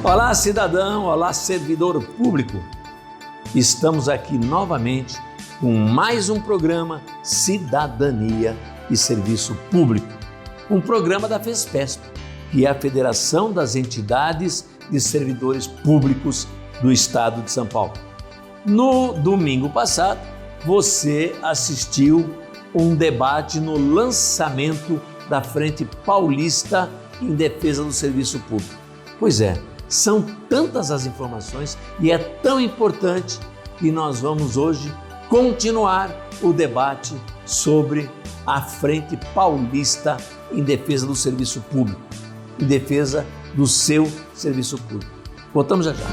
Olá, cidadão, olá, servidor público. Estamos aqui novamente com mais um programa Cidadania e Serviço Público, um programa da FESPESP, que é a Federação das Entidades de Servidores Públicos do Estado de São Paulo. No domingo passado, você assistiu um debate no lançamento da Frente Paulista em Defesa do Serviço Público. Pois é, são tantas as informações e é tão importante que nós vamos hoje continuar o debate sobre a Frente Paulista em Defesa do Serviço Público, em defesa do seu serviço público. Voltamos já já.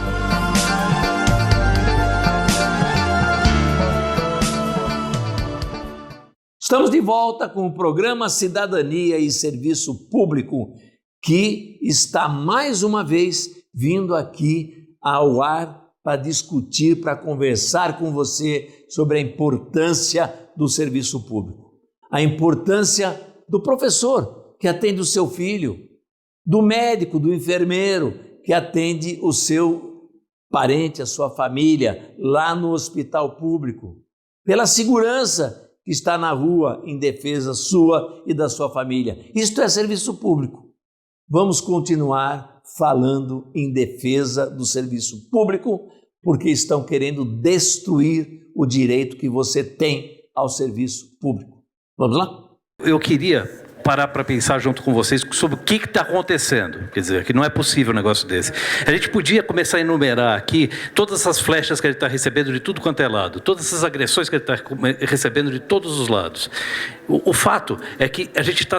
Estamos de volta com o programa Cidadania e Serviço Público, que está mais uma vez vindo aqui ao ar para discutir, para conversar com você sobre a importância do serviço público, a importância do professor que atende o seu filho, do médico, do enfermeiro que atende o seu parente, a sua família lá no hospital público, pela segurança que está na rua em defesa sua e da sua família. Isto é serviço público. Vamos continuar falando em defesa do serviço público, porque estão querendo destruir o direito que você tem ao serviço público. Vamos lá? Eu queria parar para pensar junto com vocês sobre o que está acontecendo. Quer dizer, que não é possível um negócio desse. A gente podia começar a enumerar aqui todas essas flechas que ele está recebendo de tudo quanto é lado, todas essas agressões que ele está recebendo de todos os lados. O fato é que a gente está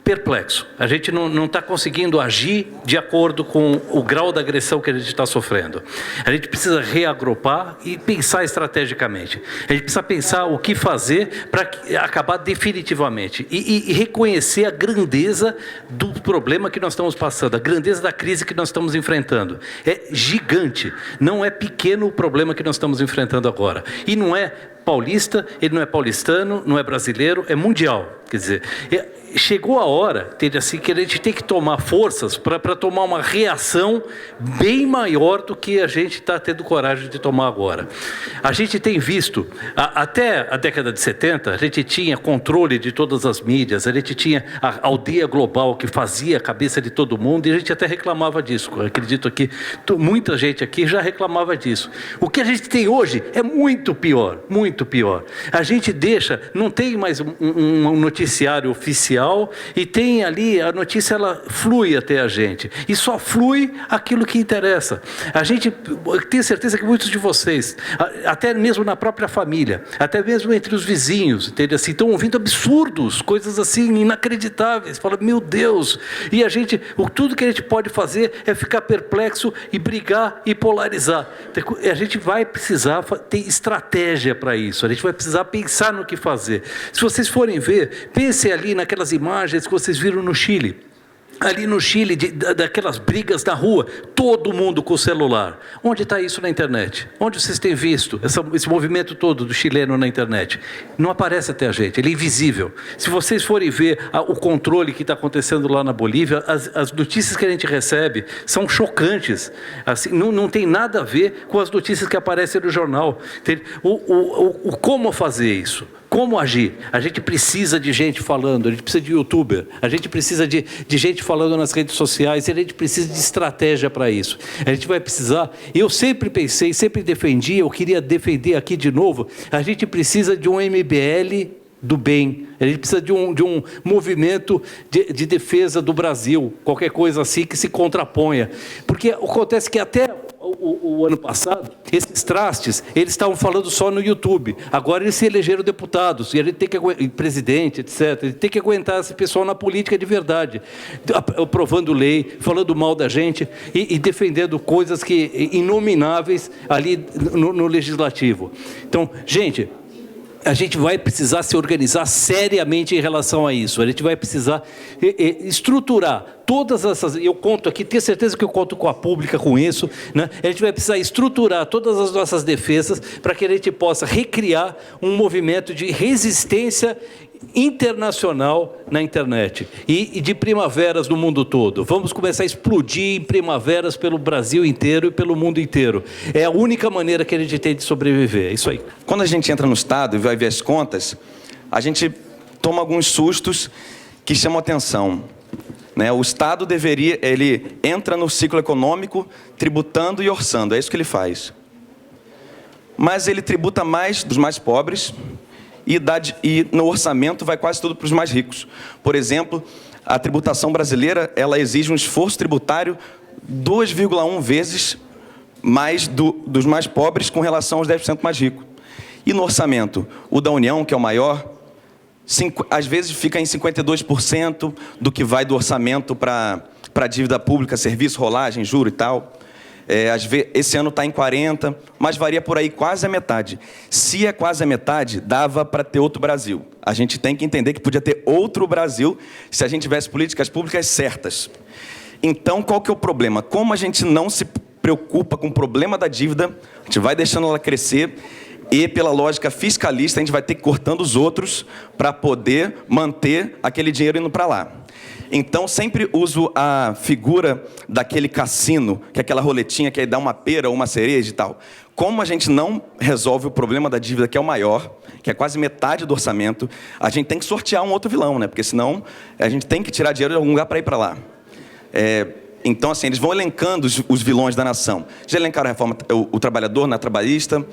perplexo. A gente não está conseguindo agir de acordo com o grau da agressão que a gente está sofrendo. A gente precisa reagrupar e pensar estrategicamente. A gente precisa pensar o que fazer para acabar definitivamente e reconhecer a grandeza do problema que nós estamos passando, a grandeza da crise que nós estamos enfrentando. É gigante, não é pequeno o problema que nós estamos enfrentando agora. E não é paulista, ele não é paulistano, não é brasileiro, é mundial. Quer dizer, chegou a hora, entende, assim, que a gente tem que tomar forças para tomar uma reação bem maior do que a gente está tendo coragem de tomar agora. A gente tem visto, até a década de 70, a gente tinha controle de todas as mídias, a gente tinha a aldeia global que fazia a cabeça de todo mundo, e a gente até reclamava disso. Eu acredito que muita gente aqui já reclamava disso. O que a gente tem hoje é muito pior, muito pior. A gente não tem mais um noticiário oficial, e tem ali, a notícia ela flui até a gente, e só flui aquilo que interessa. A gente tem certeza que muitos de vocês, até mesmo na própria família, até mesmo entre os vizinhos, entende, assim, estão ouvindo absurdos, coisas assim inacreditáveis, fala, meu Deus, e tudo que a gente pode fazer é ficar perplexo e brigar e polarizar. A gente vai precisar ter estratégia para isso, a gente vai precisar pensar no que fazer. Se vocês forem ver, pensem ali naquelas imagens que vocês viram no Chile. Ali no Chile, daquelas brigas na rua, todo mundo com o celular. Onde está isso na internet? Onde vocês têm visto esse movimento todo do chileno na internet? Não aparece até a gente, ele é invisível. Se vocês forem ver o controle que está acontecendo lá na Bolívia, as notícias que a gente recebe são chocantes. Assim, não tem nada a ver com as notícias que aparecem no jornal. Como fazer isso? Como agir? A gente precisa de gente falando, a gente precisa de youtuber, a gente precisa de gente falando nas redes sociais, e a gente precisa de estratégia para isso. A gente vai precisar, eu sempre pensei, sempre defendi, eu queria defender aqui de novo, a gente precisa de um MBL do bem, a gente precisa de um movimento de defesa do Brasil, qualquer coisa assim que se contraponha, porque acontece que até o ano passado, esses trastes, eles estavam falando só no YouTube, agora eles se elegeram deputados, e a gente tem que presidente, etc., a gente tem que aguentar esse pessoal na política de verdade, aprovando lei, falando mal da gente, e defendendo coisas inomináveis ali no legislativo. Então, gente, a gente vai precisar se organizar seriamente em relação a isso. A gente vai precisar estruturar todas essas... Eu conto aqui, tenho certeza que eu conto com a pública com isso, né? A gente vai precisar estruturar todas as nossas defesas para que a gente possa recriar um movimento de resistência internacional na internet e de primaveras no mundo todo. Vamos começar a explodir em primaveras pelo Brasil inteiro e pelo mundo inteiro. É a única maneira que a gente tem de sobreviver, é isso aí. Quando a gente entra no Estado e vai ver as contas, a gente toma alguns sustos que chamam atenção. O Estado ele entra no ciclo econômico tributando e orçando, é isso que ele faz. Mas ele tributa mais dos mais pobres e no orçamento vai quase tudo para os mais ricos. Por exemplo, a tributação brasileira, ela exige um esforço tributário 2,1 vezes mais dos mais pobres com relação aos 10% mais ricos. E no orçamento, o da União, que é o maior, às vezes fica em 52% do que vai do orçamento para a dívida pública, serviço, rolagem, juro e tal. Esse ano está em 40%, mas varia por aí quase a metade. Se é quase a metade, dava para ter outro Brasil. A gente tem que entender que podia ter outro Brasil se a gente tivesse políticas públicas certas. Então, qual que é o problema? Como a gente não se preocupa com o problema da dívida, a gente vai deixando ela crescer e, pela lógica fiscalista, a gente vai ter que ir cortando os outros para poder manter aquele dinheiro indo para lá. Então, sempre uso a figura daquele cassino, que é aquela roletinha que aí dá uma pera ou uma cereja e tal. Como a gente não resolve o problema da dívida, que é o maior, que é quase metade do orçamento, a gente tem que sortear um outro vilão, né? Porque senão a gente tem que tirar dinheiro de algum lugar para ir para lá. Então, assim, eles vão elencando os vilões da nação. Já elencaram a reforma, o trabalhador na trabalhista,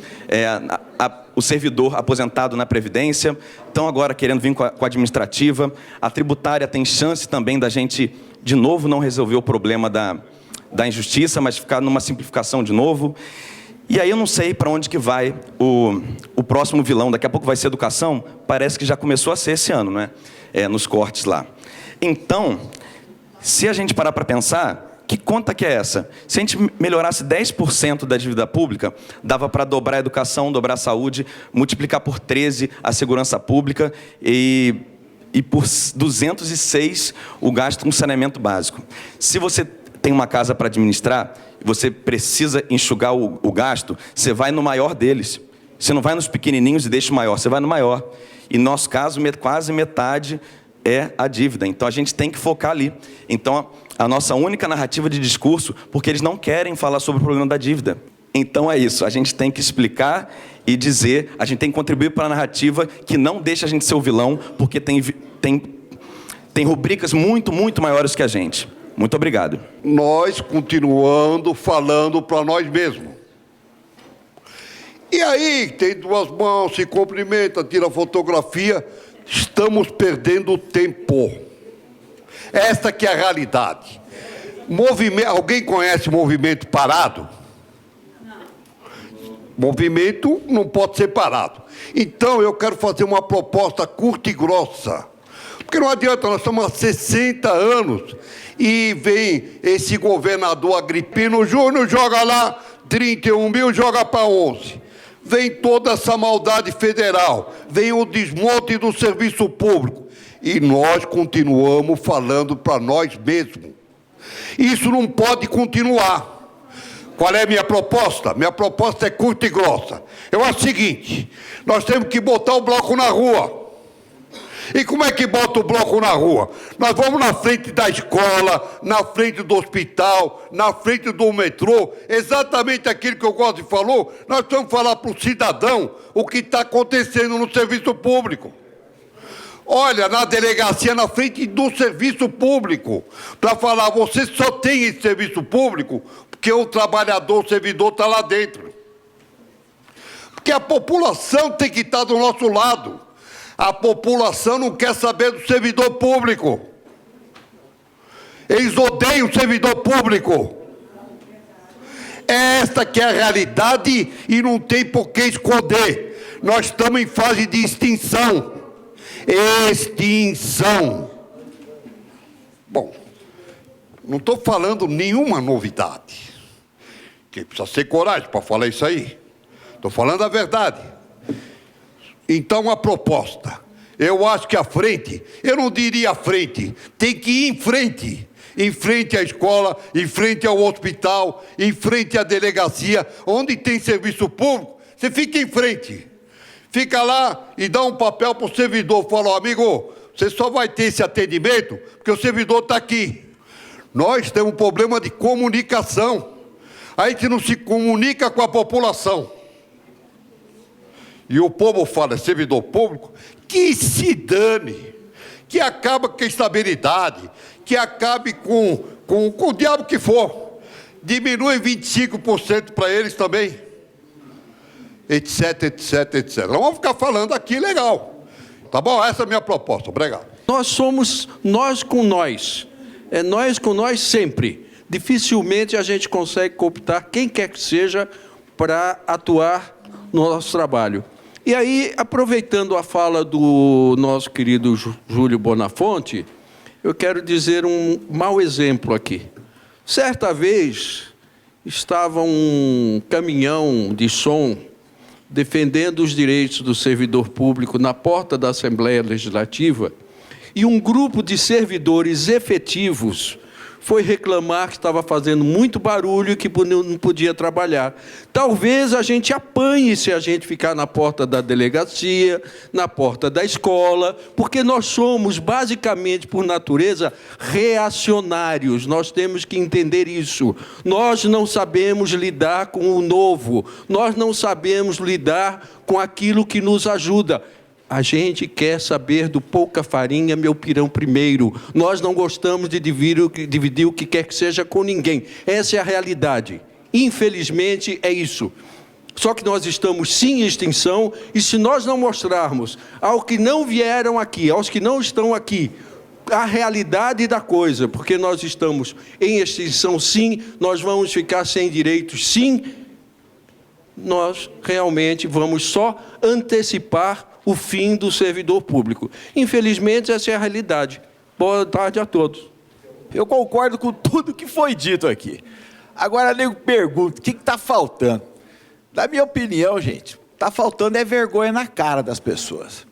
o servidor aposentado na Previdência, estão agora querendo vir com a administrativa. A tributária tem chance também da gente, de novo, não resolver o problema da injustiça, mas ficar numa simplificação de novo. E aí eu não sei para onde que vai o próximo vilão. Daqui a pouco vai ser educação, parece que já começou a ser esse ano, não é? Nos cortes lá. Então, se a gente parar para pensar, que conta que é essa? Se a gente melhorasse 10% da dívida pública, dava para dobrar a educação, dobrar a saúde, multiplicar por 13 a segurança pública e por 206 o gasto com saneamento básico. Se você tem uma casa para administrar, você precisa enxugar o gasto, você vai no maior deles. Você não vai nos pequenininhos e deixa o maior, você vai no maior. E no nosso caso, quase metade é a dívida. Então, a gente tem que focar ali. Então, a nossa única narrativa de discurso, porque eles não querem falar sobre o problema da dívida. Então, é isso. A gente tem que explicar e dizer, a gente tem que contribuir para a narrativa que não deixa a gente ser o vilão, porque tem rubricas muito, muito maiores que a gente. Muito obrigado. Nós continuando falando para nós mesmos. E aí, tem duas mãos, se cumprimenta, tira fotografia. Estamos perdendo tempo. Esta que é a realidade. Alguém conhece movimento parado? Não. Movimento não pode ser parado. Então, eu quero fazer uma proposta curta e grossa. Porque não adianta, nós estamos há 60 anos e vem esse governador Agripino Júnior, joga lá 31 mil, joga para 11. Vem toda essa maldade federal, vem o desmonte do serviço público. E nós continuamos falando para nós mesmos. Isso não pode continuar. Qual é a minha proposta? Minha proposta é curta e grossa. Eu acho o seguinte, nós temos que botar o bloco na rua. E como é que bota o bloco na rua? Nós vamos na frente da escola, na frente do hospital, na frente do metrô, exatamente aquilo que o Gozzi falou, nós vamos falar para o cidadão o que está acontecendo no serviço público. Olha, na delegacia, na frente do serviço público, para falar, você só tem esse serviço público porque o trabalhador, o servidor está lá dentro. Porque a população tem que estar do nosso lado. A população não quer saber do servidor público. Eles odeiam o servidor público. Esta que é a realidade e não tem por que esconder. Nós estamos em fase de extinção. Extinção. Bom, não estou falando nenhuma novidade. Que precisa ser coragem para falar isso aí. Estou falando a verdade. Então, a proposta, eu acho que a frente, eu não diria a frente, tem que ir em frente à escola, em frente ao hospital, em frente à delegacia, onde tem serviço público, você fica em frente. fica lá e dá um papel para o servidor. Fala, ó, amigo, você só vai ter esse atendimento porque o servidor está aqui. Nós temos um problema de comunicação. A gente não se comunica com a população. E o povo fala, servidor público, que se dane, que acabe com a estabilidade, que acabe com o diabo que for. Diminui 25% para eles também. Etc, etc, etc. Nós vamos ficar falando aqui legal. Tá bom? Essa é a minha proposta. Obrigado. Nós somos nós com nós. É nós com nós sempre. Dificilmente a gente consegue cooptar quem quer que seja para atuar no nosso trabalho. E aí, aproveitando a fala do nosso querido Júlio Bonafonte, eu quero dizer um mau exemplo aqui. Certa vez, estava um caminhão de som defendendo os direitos do servidor público na porta da Assembleia Legislativa, e um grupo de servidores efetivos foi reclamar que estava fazendo muito barulho e que não podia trabalhar. Talvez a gente apanhe se a gente ficar na porta da delegacia, na porta da escola, porque nós somos, basicamente, por natureza, reacionários. Nós temos que entender isso. Nós não sabemos lidar com o novo. Nós não sabemos lidar com aquilo que nos ajuda. A gente quer saber do pouca farinha, meu pirão primeiro. Nós não gostamos de dividir o que quer que seja com ninguém. Essa é a realidade. Infelizmente, é isso. Só que nós estamos, sim, em extinção, e se nós não mostrarmos aos que não vieram aqui, aos que não estão aqui, a realidade da coisa, porque nós estamos em extinção, sim, nós vamos ficar sem direitos, sim, nós realmente vamos só antecipar o fim do servidor público. Infelizmente, essa é a realidade. Boa tarde a todos. Eu concordo com tudo que foi dito aqui. Agora, nego pergunta, o que está faltando? Na minha opinião, gente, está faltando é vergonha na cara das pessoas.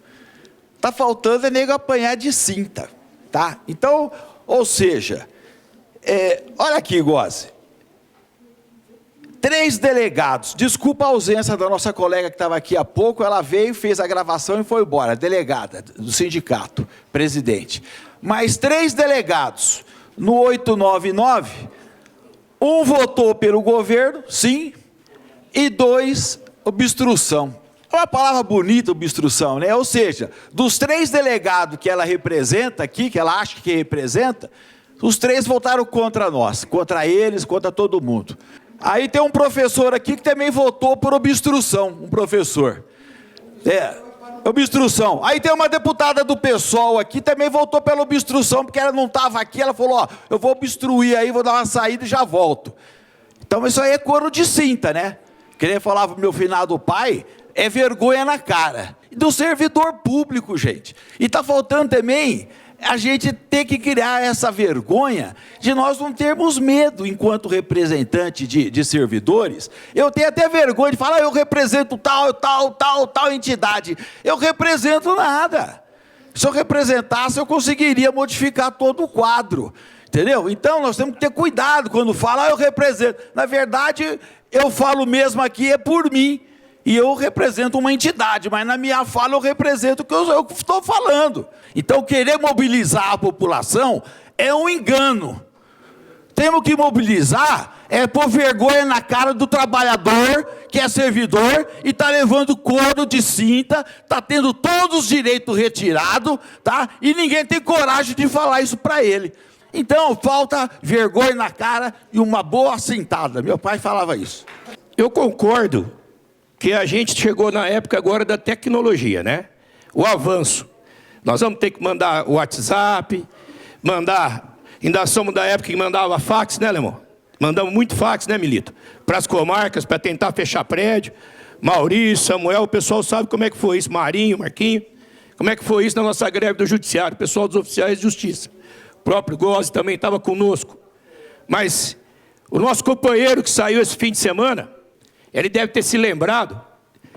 Está faltando é nego apanhar de cinta, tá? Então, ou seja, olha aqui, Goze. 3 delegados, desculpa a ausência da nossa colega que estava aqui há pouco, ela veio, fez a gravação e foi embora, delegada do sindicato, presidente. Mas 3 delegados no 899, um votou pelo governo, sim, e 2, obstrução. É uma palavra bonita, obstrução, né? Ou seja, dos 3 delegados que ela representa aqui, que ela acha que representa, os 3 votaram contra nós, contra eles, contra todo mundo. Aí tem um professor aqui que também votou por obstrução, um professor. Obstrução. Aí tem uma deputada do PSOL aqui, também votou pela obstrução, porque ela não estava aqui, ela falou, ó, eu vou obstruir aí, vou dar uma saída e já volto. Então isso aí é couro de cinta, né? Queria falar pro meu finado pai, é vergonha na cara. Do servidor público, gente. E está faltando também a gente ter que criar essa vergonha de nós não termos medo enquanto representante de servidores. Eu tenho até vergonha de falar, eu represento tal entidade. Eu represento nada. Se eu representasse, eu conseguiria modificar todo o quadro. Entendeu? Então, nós temos que ter cuidado quando fala, eu represento. Na verdade, eu falo mesmo aqui, é por mim. E eu represento uma entidade, mas na minha fala eu represento o que eu estou falando. Então, querer mobilizar a população é um engano. Temos que mobilizar, pôr vergonha na cara do trabalhador, que é servidor, e está levando couro de cinta, está tendo todos os direitos retirados, tá? E ninguém tem coragem de falar isso para ele. Então, falta vergonha na cara e uma boa assentada. Meu pai falava isso. Eu concordo que a gente chegou na época agora da tecnologia, né? O avanço. Nós vamos ter que mandar o WhatsApp, ainda somos da época que mandava fax, né, Lemão? Mandamos muito fax, né, Milito? Para as comarcas, para tentar fechar prédio. Maurício, Samuel, o pessoal sabe como é que foi isso. Marinho, Marquinho, como é que foi isso na nossa greve do judiciário, o pessoal dos oficiais de justiça. O próprio Goze também estava conosco. Mas o nosso companheiro que saiu esse fim de semana, ele deve ter se lembrado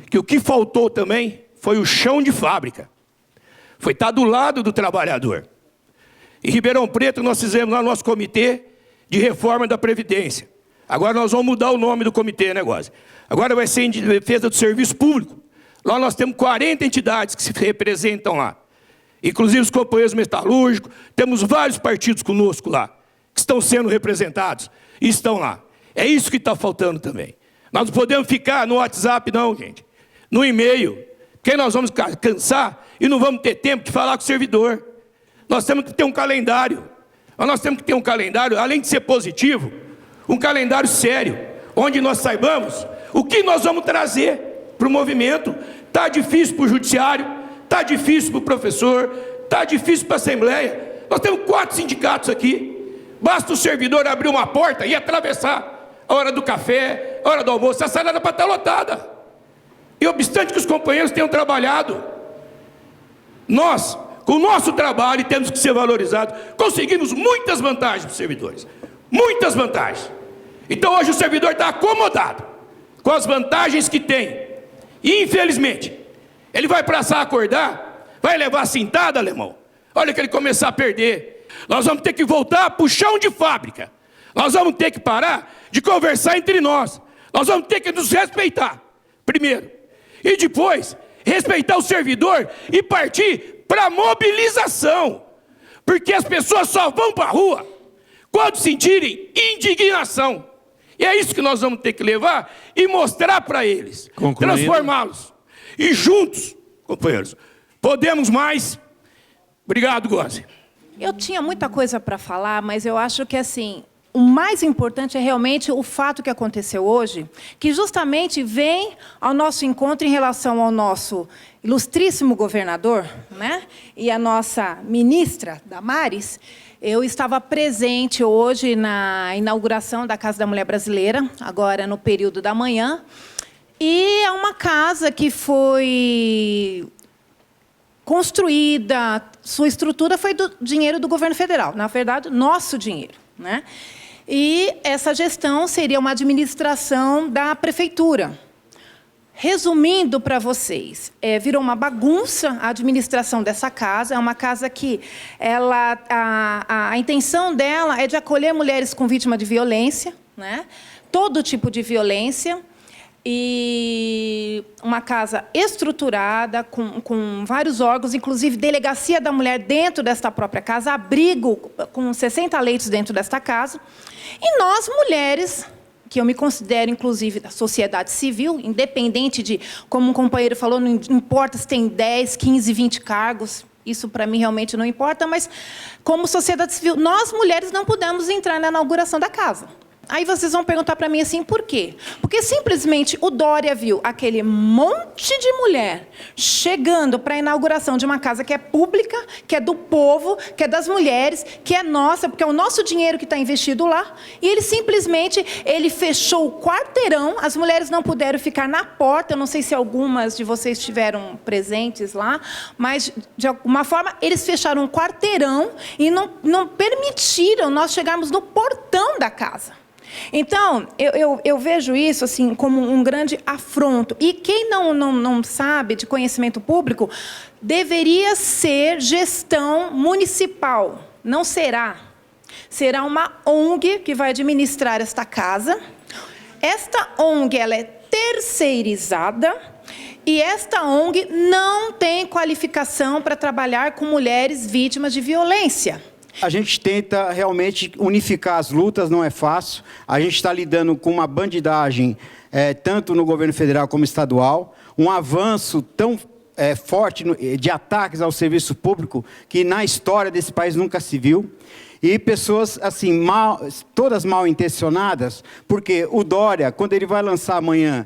que o que faltou também foi o chão de fábrica. Foi estar do lado do trabalhador. Em Ribeirão Preto, nós fizemos lá o nosso comitê de reforma da Previdência. Agora nós vamos mudar o nome do comitê, né, Goze? Agora vai ser em defesa do serviço público. Lá nós temos 40 entidades que se representam lá. Inclusive os companheiros metalúrgicos, temos vários partidos conosco lá, que estão sendo representados e estão lá. É isso que está faltando também. Nós não podemos ficar no WhatsApp não, gente. No e-mail. Porque nós vamos cansar e não vamos ter tempo de falar com o servidor. Nós temos que ter um calendário. Nós temos que ter um calendário, além de ser positivo, um calendário sério, onde nós saibamos o que nós vamos trazer para o movimento. Está difícil para o judiciário, está difícil para o professor, está difícil para a Assembleia. Nós temos 4 sindicatos aqui. Basta o servidor abrir uma porta e atravessar a hora do café, a hora do almoço. A sala era para estar lotada. E obstante que os companheiros tenham trabalhado, nós, com o nosso trabalho, temos que ser valorizados. Conseguimos muitas vantagens para os servidores. Muitas vantagens. Então hoje o servidor está acomodado com as vantagens que tem. E infelizmente, ele vai passar a acordar, vai levar a cintada, alemão. Olha que ele começar a perder. Nós vamos ter que voltar para o chão de fábrica. Nós vamos ter que parar de conversar entre nós. Nós vamos ter que nos respeitar, primeiro. E depois, respeitar o servidor e partir para a mobilização. Porque as pessoas só vão para a rua quando sentirem indignação. E é isso que nós vamos ter que levar e mostrar para eles. Transformá-los. E juntos, companheiros, podemos mais. Obrigado, Góes. Eu tinha muita coisa para falar, mas eu acho que, assim, o mais importante é realmente o fato que aconteceu hoje, que justamente vem ao nosso encontro em relação ao nosso ilustríssimo governador, né? E a nossa ministra, Damares. Eu estava presente hoje na inauguração da Casa da Mulher Brasileira, agora no período da manhã. E é uma casa que foi construída, sua estrutura foi do dinheiro do governo federal, na verdade, nosso dinheiro, né? E essa gestão seria uma administração da prefeitura. Resumindo para vocês, virou uma bagunça a administração dessa casa. É uma casa que a intenção dela é de acolher mulheres com vítima de violência, né? Todo tipo de violência. E uma casa estruturada, com vários órgãos, inclusive delegacia da mulher dentro desta própria casa, abrigo com 60 leitos dentro desta casa. E nós, mulheres, que eu me considero, inclusive, da sociedade civil, independente de, como um companheiro falou, não importa se tem 10, 15, 20 cargos, isso para mim realmente não importa, mas como sociedade civil, nós, mulheres, não pudemos entrar na inauguração da casa. Aí vocês vão perguntar para mim assim, por quê? Porque simplesmente o Dória viu aquele monte de mulher chegando para a inauguração de uma casa que é pública, que é do povo, que é das mulheres, que é nossa, porque é o nosso dinheiro que está investido lá, e ele simplesmente fechou o quarteirão, as mulheres não puderam ficar na porta, eu não sei se algumas de vocês estiveram presentes lá, mas, de alguma forma, eles fecharam um quarteirão e não permitiram nós chegarmos no portão da casa. Então, eu vejo isso assim, como um grande afronto. E quem não sabe de conhecimento público, deveria ser gestão municipal. Não será. Será uma ONG que vai administrar esta casa. Esta ONG ela é terceirizada e esta ONG não tem qualificação para trabalhar com mulheres vítimas de violência. A gente tenta realmente unificar as lutas, não é fácil. A gente está lidando com uma bandidagem, tanto no governo federal como estadual, um avanço tão forte de ataques ao serviço público que na história desse país nunca se viu. E pessoas assim, todas mal intencionadas, porque o Dória, quando ele vai lançar amanhã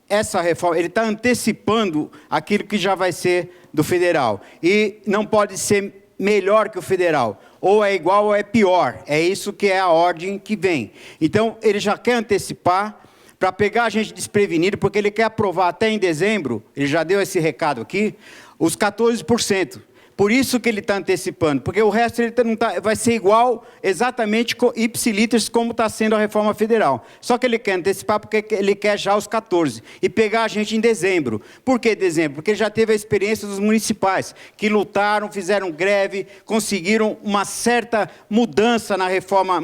essa reforma, ele está antecipando aquilo que já vai ser do federal. E não pode ser melhor que o federal. Ou é igual ou é pior. É isso que é a ordem que vem. Então, ele já quer antecipar para pegar a gente desprevenido, porque ele quer aprovar até em dezembro, ele já deu esse recado aqui, os 14%. Por isso que ele está antecipando, porque o resto ele vai ser igual exatamente ipsiliters como está sendo a reforma federal. Só que ele quer antecipar porque ele quer já os 14% e pegar a gente em dezembro. Por que dezembro? Porque ele já teve a experiência dos municipais, que lutaram, fizeram greve, conseguiram uma certa mudança na reforma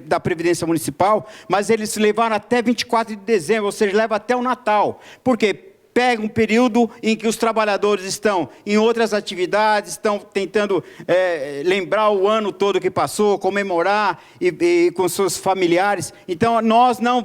da Previdência Municipal, mas eles levaram até 24 de dezembro, ou seja, leva até o Natal. Por quê? pega um período em que os trabalhadores estão em outras atividades, estão tentando lembrar o ano todo que passou, comemorar e com seus familiares. Então, nós não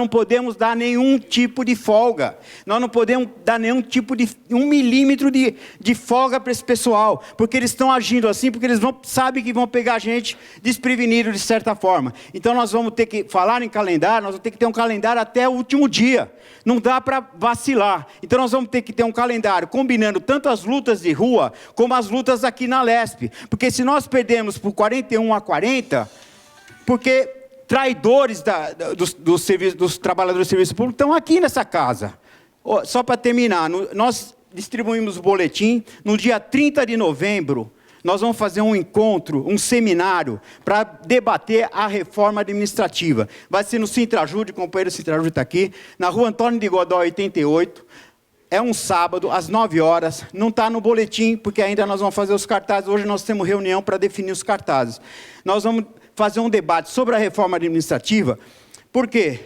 podemos dar nenhum tipo de folga. Nós não podemos dar nenhum tipo de 1 milímetro de folga para esse pessoal, porque eles estão agindo assim, porque eles sabem que vão pegar a gente desprevenido de certa forma. Então, nós vamos ter que falar em calendário, nós vamos ter que ter um calendário até o último dia. Não dá para vacilar. Então, nós vamos ter que ter um calendário combinando tanto as lutas de rua, como as lutas aqui na Lesp. Porque se nós perdemos por 41-40, porque traidores dos trabalhadores do serviço público estão aqui nessa casa. Só para terminar, nós distribuímos o boletim. No dia 30 de novembro, nós vamos fazer um encontro, um seminário, para debater a reforma administrativa. Vai ser no Sintrajude, o companheiro Sintrajude está aqui, na rua Antônio de Godoy, 88. É um sábado, às 9 horas. Não está no boletim, porque ainda nós vamos fazer os cartazes. Hoje nós temos reunião para definir os cartazes. Nós vamos fazer um debate sobre a reforma administrativa, porque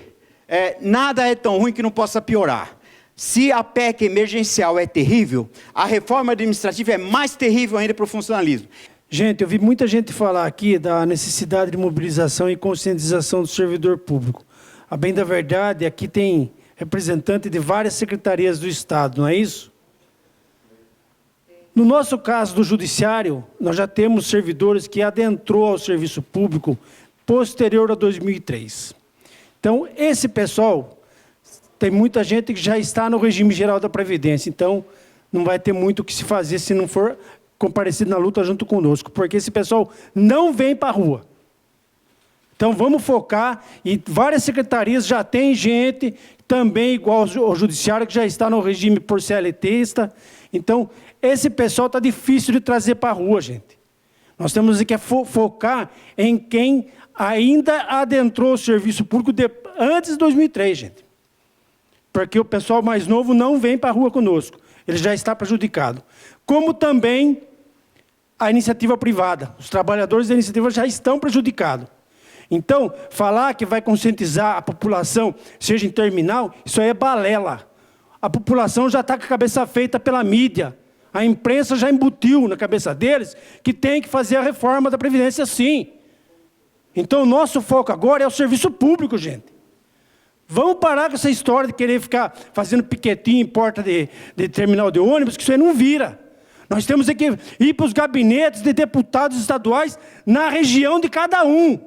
nada é tão ruim que não possa piorar. Se a PEC emergencial é terrível, a reforma administrativa é mais terrível ainda para o funcionalismo. Gente, eu vi muita gente falar aqui da necessidade de mobilização e conscientização do servidor público. A bem da verdade, aqui tem representante de várias secretarias do Estado, não é isso? No nosso caso do Judiciário, nós já temos servidores que adentrou ao serviço público posterior a 2003. Então, esse pessoal... Tem muita gente que já está no regime geral da Previdência, então não vai ter muito o que se fazer se não for comparecido na luta junto conosco, porque esse pessoal não vem para a rua. Então vamos focar, e várias secretarias já tem gente, também igual ao Judiciário, que já está no regime por CLTista. Então esse pessoal está difícil de trazer para a rua, gente. Nós temos que focar em quem ainda adentrou o serviço público antes de 2003, gente. Porque o pessoal mais novo não vem para a rua conosco. Ele já está prejudicado. Como também a iniciativa privada. Os trabalhadores da iniciativa já estão prejudicados. Então, falar que vai conscientizar a população, seja em terminal, isso aí é balela. A população já está com a cabeça feita pela mídia. A imprensa já embutiu na cabeça deles que tem que fazer a reforma da Previdência sim. Então, o nosso foco agora é o serviço público, gente. Vamos parar com essa história de querer ficar fazendo piquetinho em porta de terminal de ônibus, que isso aí não vira. Nós temos que ir para os gabinetes de deputados estaduais na região de cada um.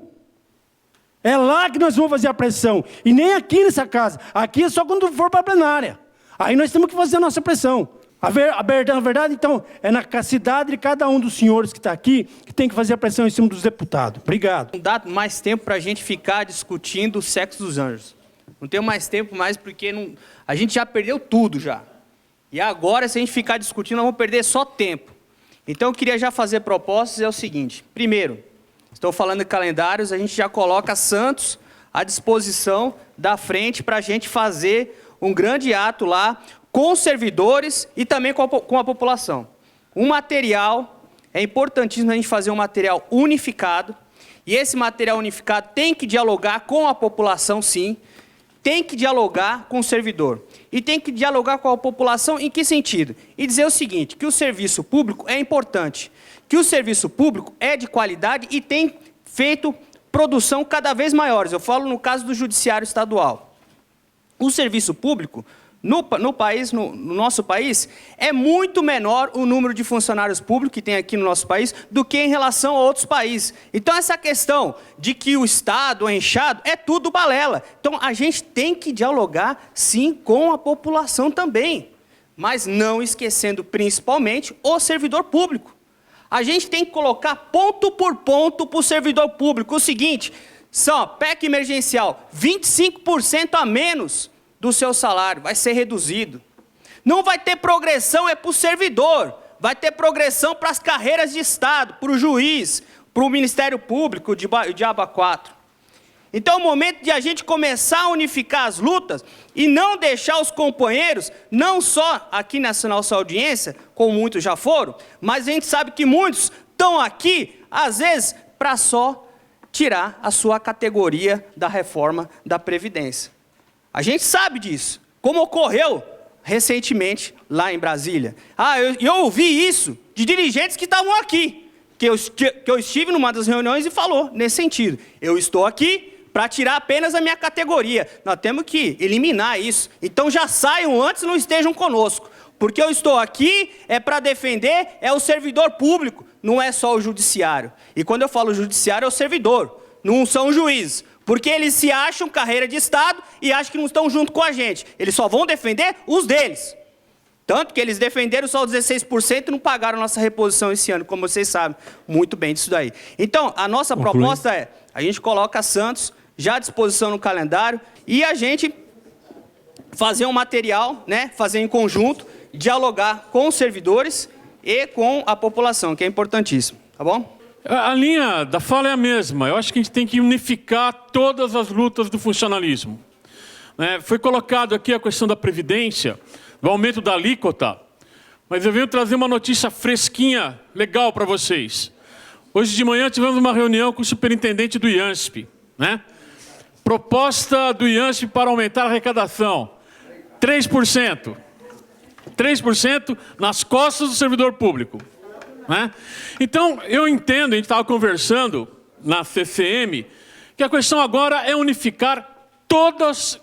É lá que nós vamos fazer a pressão. E nem aqui nessa casa. Aqui é só quando for para a plenária. Aí nós temos que fazer a nossa pressão. A verdade, então, é na cidade de cada um dos senhores que está aqui que tem que fazer a pressão em cima dos deputados. Obrigado. Não dá mais tempo para a gente ficar discutindo o sexo dos anjos. Não tenho mais tempo porque a gente já perdeu tudo já. E agora, se a gente ficar discutindo, nós vamos perder só tempo. Então, eu queria já fazer propostas, é o seguinte. Primeiro, estou falando de calendários, a gente já coloca Santos à disposição da frente para a gente fazer um grande ato lá com os servidores e também com a população. Um material, é importantíssimo a gente fazer um material unificado, e esse material unificado tem que dialogar com a população, sim, tem que dialogar com o servidor. E tem que dialogar com a população em que sentido? E dizer o seguinte, que o serviço público é importante, que o serviço público é de qualidade e tem feito produção cada vez maiores. Eu falo no caso do Judiciário Estadual. O serviço público, no nosso país, é muito menor o número de funcionários públicos que tem aqui no nosso país do que em relação a outros países. Então, essa questão de que o Estado é inchado é tudo balela. Então, a gente tem que dialogar, sim, com a população também, mas não esquecendo, principalmente, o servidor público. A gente tem que colocar ponto por ponto para o servidor público o seguinte, PEC emergencial, 25% a menos do seu salário, vai ser reduzido. Não vai ter progressão, é para o servidor. Vai ter progressão para as carreiras de Estado, para o juiz, para o Ministério Público, de Diabo 4. Então é o momento de a gente começar a unificar as lutas e não deixar os companheiros, não só aqui nessa nossa audiência, como muitos já foram, mas a gente sabe que muitos estão aqui, às vezes, para só tirar a sua categoria da reforma da Previdência. A gente sabe disso, como ocorreu recentemente lá em Brasília. Eu ouvi isso de dirigentes que estavam aqui, que eu estive numa das reuniões e falou nesse sentido. Eu estou aqui para tirar apenas a minha categoria. Nós temos que eliminar isso. Então já saiam antes e não estejam conosco. Porque eu estou aqui para defender o servidor público, não é só o judiciário. E quando eu falo judiciário, é o servidor, não são os juízes. Porque eles se acham carreira de Estado e acham que não estão junto com a gente. Eles só vão defender os deles. Tanto que eles defenderam só os 16% e não pagaram nossa reposição esse ano, como vocês sabem muito bem disso daí. Então, a nossa proposta é, a gente coloca Santos já à disposição no calendário e a gente fazer um material, né, fazer em conjunto, dialogar com os servidores e com a população, que é importantíssimo, tá bom? A linha da fala é a mesma. Eu acho que a gente tem que unificar todas as lutas do funcionalismo. Foi colocado aqui a questão da Previdência, do aumento da alíquota, mas eu venho trazer uma notícia fresquinha, legal para vocês. Hoje de manhã tivemos uma reunião com o superintendente do IANSP, né? Proposta do IANSP para aumentar a arrecadação, 3%. 3% nas costas do servidor público. Né? Então, eu entendo, a gente estava conversando na CCM, que a questão agora é unificar todas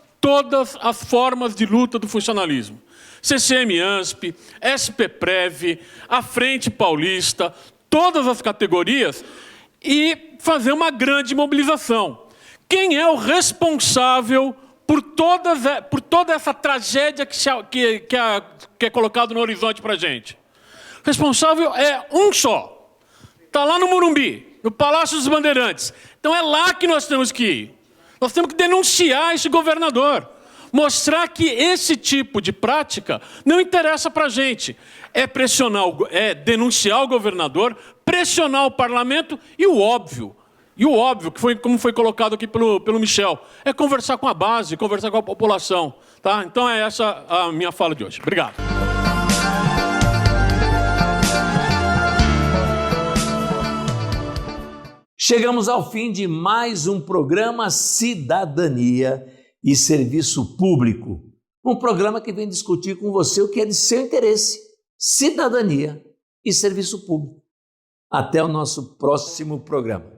as formas de luta do funcionalismo. CCM-ANSP, SP-Prev, a Frente Paulista, todas as categorias, e fazer uma grande mobilização. Quem é o responsável por toda essa tragédia que é colocado no horizonte para a gente? O responsável é um só. Está lá no Morumbi, no Palácio dos Bandeirantes. Então é lá que nós temos que ir. Nós temos que denunciar esse governador. Mostrar que esse tipo de prática não interessa para a gente. É denunciar o governador, pressionar o parlamento e o óbvio, que foi como foi colocado aqui pelo Michel, é conversar com a base, conversar com a população. Tá? Então é essa a minha fala de hoje. Obrigado. Chegamos ao fim de mais um programa Cidadania e Serviço Público. Um programa que vem discutir com você o que é de seu interesse, cidadania e serviço público. Até o nosso próximo programa.